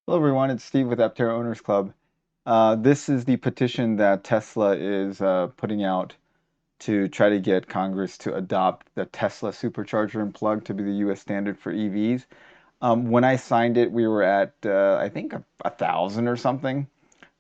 Hello everyone, it's Steve with Aptera Owners Club. This is the petition that Tesla is putting out to try to get Congress to adopt the Tesla supercharger and plug to be the US standard for EVs. When I signed it, we were at I think a thousand or something.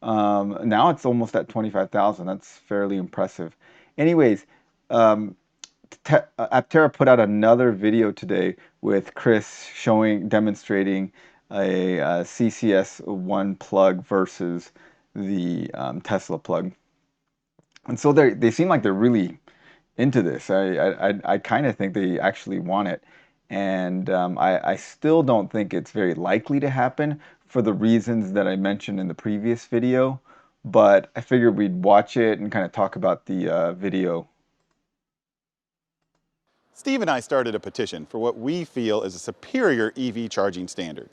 Now it's almost at 25,000. That's fairly impressive. Anyways, um, Aptera put out another video today with Chris demonstrating a CCS one plug versus the Tesla plug. And so they seem like they're really into this. I kind of think they actually want it. And I still don't think it's very likely to happen for the reasons that I mentioned in the previous video. But I figured we'd watch it and kind of talk about the video. Steve and I started a petition for what we feel is a superior EV charging standard.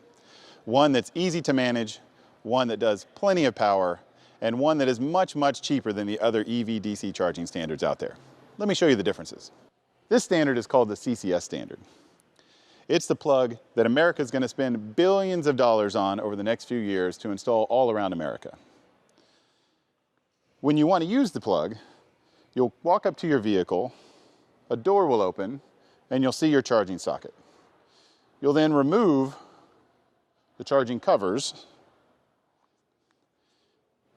One that's easy to manage, one that does plenty of power, and one that is much, much cheaper than the other EV DC charging standards out there. Let me show you the differences. This standard is called the CCS standard. It's the plug that America is going to spend billions of dollars on over the next few years to install all around America. When you want to use the plug, you'll walk up to your vehicle, a door will open, and you'll see your charging socket. You'll then remove the charging covers,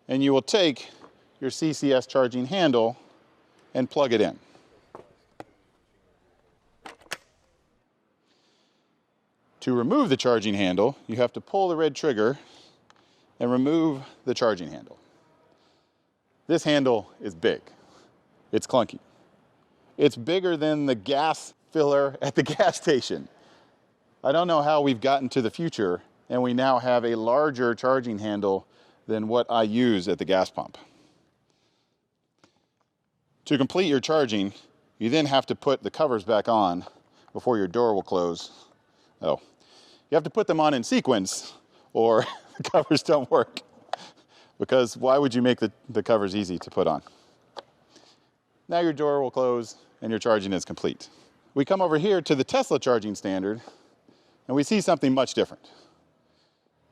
and you will take your CCS charging handle and plug it in. To remove the charging handle, you have to pull the red trigger and remove the charging handle. This handle is big. It's clunky. It's bigger than the gas filler at the gas station. I don't know how we've gotten to the future and we now have a larger charging handle than what I use at the gas pump. To complete your charging, you then have to put the covers back on before your door will close. Oh, you have to put them on in sequence or the covers don't work. Because why would you make the covers easy to put on? Now your door will close and your charging is complete. We come over here to the Tesla charging standard and we see something much different.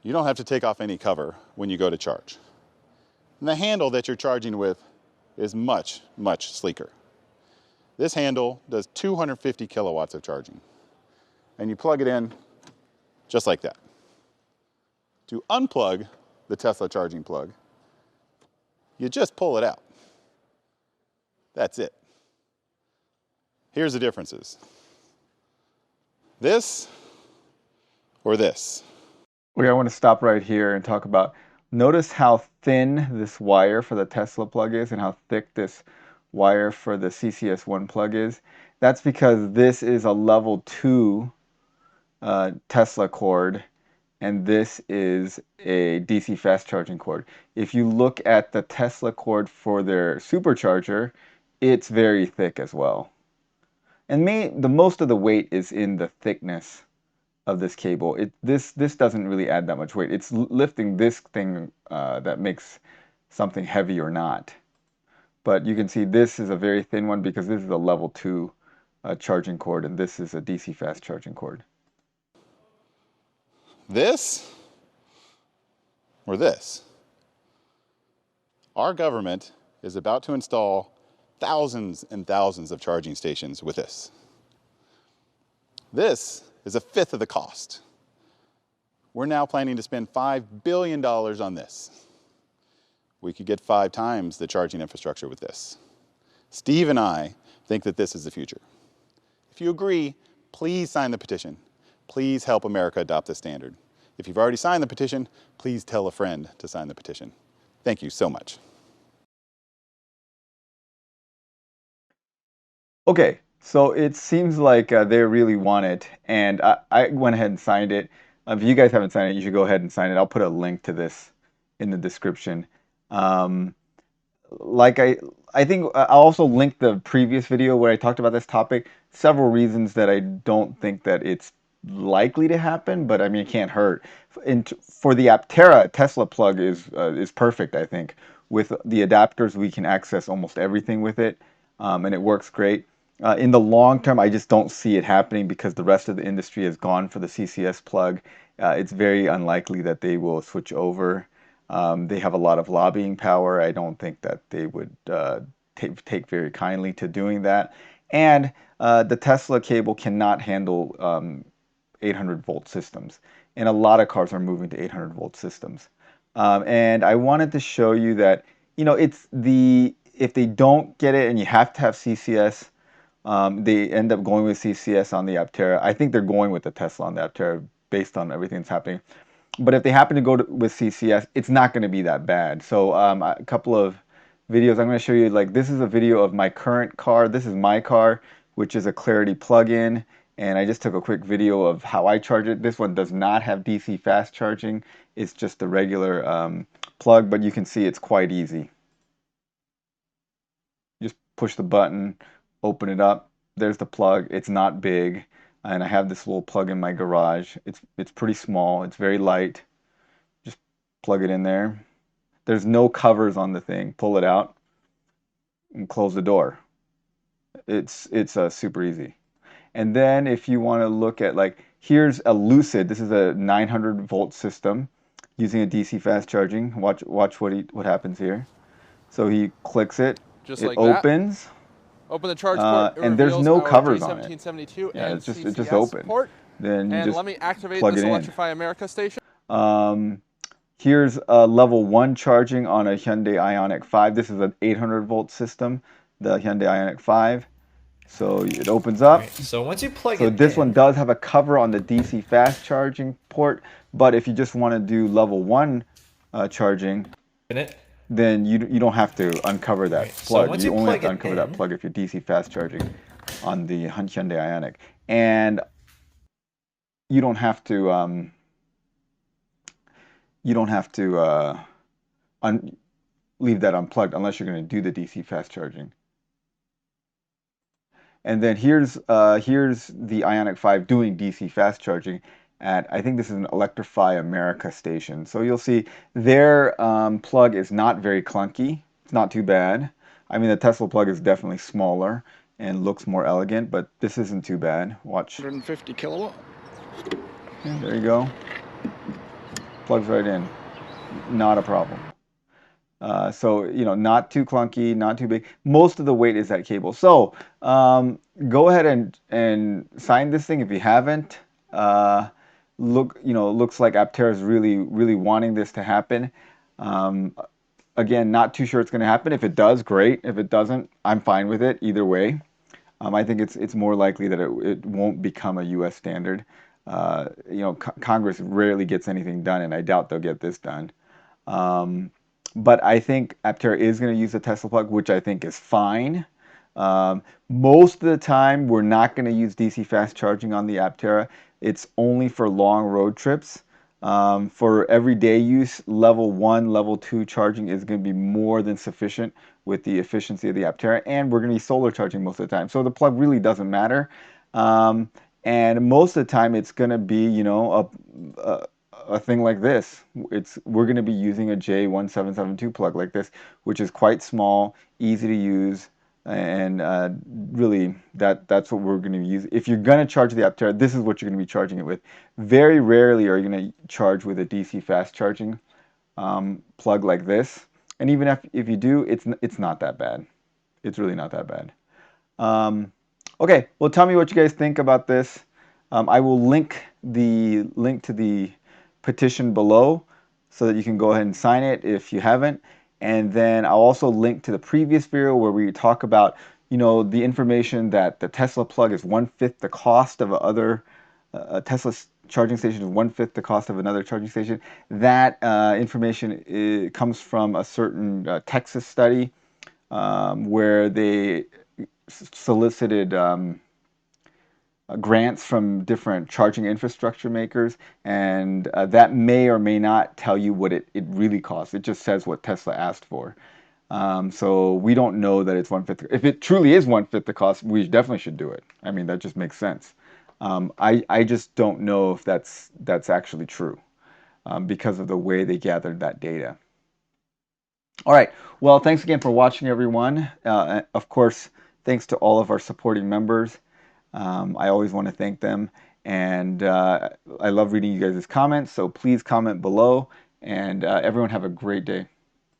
You don't have to take off any cover when you go to charge. And the handle that you're charging with is much, much sleeker. This handle does 250 kilowatts of charging. And you plug it in just like that. To unplug the Tesla charging plug, you just pull it out. That's it. Here's the differences. This or this. Okay, I want to stop right here and talk about, notice how thin this wire for the Tesla plug is and how thick this wire for the CCS1 plug is. That's because this is a level 2 Tesla cord and this is a DC fast charging cord. If you look at the Tesla cord for their supercharger, it's very thick as well. And the most of the weight is in the thickness of this cable. This doesn't really add that much weight. It's lifting this thing that makes something heavy or not. But you can see this is a very thin one because this is a level 2 charging cord and this is a DC fast charging cord. This or this. Our government is about to install thousands and thousands of charging stations with this. This is a fifth of the cost. We're now planning to spend $5 billion on this. We could get 5 times the charging infrastructure with this. Steve and I think that this is the future. If you agree, please sign the petition. Please help America adopt this standard. If you've already signed the petition, please tell a friend to sign the petition. Thank you so much. Okay, so it seems like they really want it, and I went ahead and signed it. If you guys haven't signed it, you should go ahead and sign it. I'll put a link to this in the description. Um, like I think I'll also link the previous video where I talked about this topic. Several reasons that I don't think that it's likely to happen, but I mean it can't hurt. For the Aptera, Tesla plug is perfect. I think with the adapters we can access almost everything with it, and it works great. In the long term, I just don't see it happening because the rest of the industry has gone for the CCS plug, It's very unlikely that they will switch over. They have a lot of lobbying power. I don't think that they would take very kindly to doing that. And the Tesla cable cannot handle 800 volt systems. And a lot of cars are moving to 800 volt systems. And I wanted to show you that, if they don't get it and you have to have CCS, they end up going with CCS on the Aptera. I think they're going with the Tesla on the Aptera based on everything that's happening. But if they happen to go with CCS, it's not going to be that bad. So a couple of videos I'm going to show you. Like, this is a video of my current car. This is my car, which is a Clarity plug-in. And I just took a quick video of how I charge it. This one does not have DC fast charging. It's just the regular plug, but you can see it's quite easy. Just push the button, open it up. There's the plug. It's not big. And I have this little plug in my garage. It's pretty small. It's very light. Just plug it in there. There's no covers on the thing. Pull it out and close the door. It's super easy. And then if you want to look at, like, here's a Lucid. This is a 900 volt system using a DC fast charging. Watch what happens here. So he clicks it. Just It like that. opens. Open the charge port. And there's no covers on it. J1772 Yeah, and it's just CCS open. port. Then you And just let me activate plug this it in. Electrify America station. Here's a level 1 charging on a Hyundai Ioniq 5. This is an 800 volt system, the Hyundai Ioniq 5. So it opens up. Right, so once you plug So it this in, one does have a cover on the DC fast charging port, but if you just want to do level 1 charging, then you don't have to uncover that plug. So you only have to uncover that plug if you're DC fast charging on the Hyundai Ioniq. And you don't have to leave that unplugged unless you're going to do the DC fast charging. And then here's the Ioniq 5 doing DC fast charging at, I think this is an Electrify America station. So you'll see their plug is not very clunky. It's not too bad. I mean, the Tesla plug is definitely smaller and looks more elegant, but this isn't too bad. Watch. 150 kilowatt. Yeah, there you go. Plugs right in. Not a problem. So, not too clunky, not too big. Most of the weight is that cable. So, go ahead and sign this thing if you haven't. Looks like Aptera is really, really wanting this to happen. Again, not too sure it's going to happen. If it does, great. If it doesn't, I'm fine with it either way. I think it's more likely that it won't become a U.S. standard. Congress rarely gets anything done, and I doubt they'll get this done. But I think Aptera is going to use the Tesla plug, which I think is fine. Most of the time, we're not going to use DC fast charging on the Aptera. It's only for long road trips. For everyday use, level 1, level 2 charging is going to be more than sufficient with the efficiency of the Aptera, and we're going to be solar charging most of the time. So the plug really doesn't matter. And most of the time, it's going to be, a thing like this. We're going to be using a J1772 plug like this, which is quite small, easy to use, and really that's what we're going to use. If you're going to charge the Aptera, this is what you're going to be charging it with. Very rarely are you going to charge with a DC fast charging plug like this. And even if you do, it's not that bad. It's really not that bad. Okay, well, tell me what you guys think about this. I will link to the petition below so that you can go ahead and sign it if you haven't. And then I'll also link to the previous video where we talk about, the information that the Tesla plug is 1/5 the cost of a Tesla charging station is 1/5 the cost of another charging station. That information comes from a certain Texas study where they solicited grants from different charging infrastructure makers, and that may or may not tell you what it really costs. It just says what Tesla asked for. So we don't know that it's 1/5. If it truly is 1/5 the cost, we definitely should do it. I mean, that just makes sense. I just don't know if that's actually true because of the way they gathered that data. All right. Well, thanks again for watching, everyone. Of course, thanks to all of our supporting members. I always want to thank them. And I love reading you guys' comments, so please comment below, and everyone have a great day.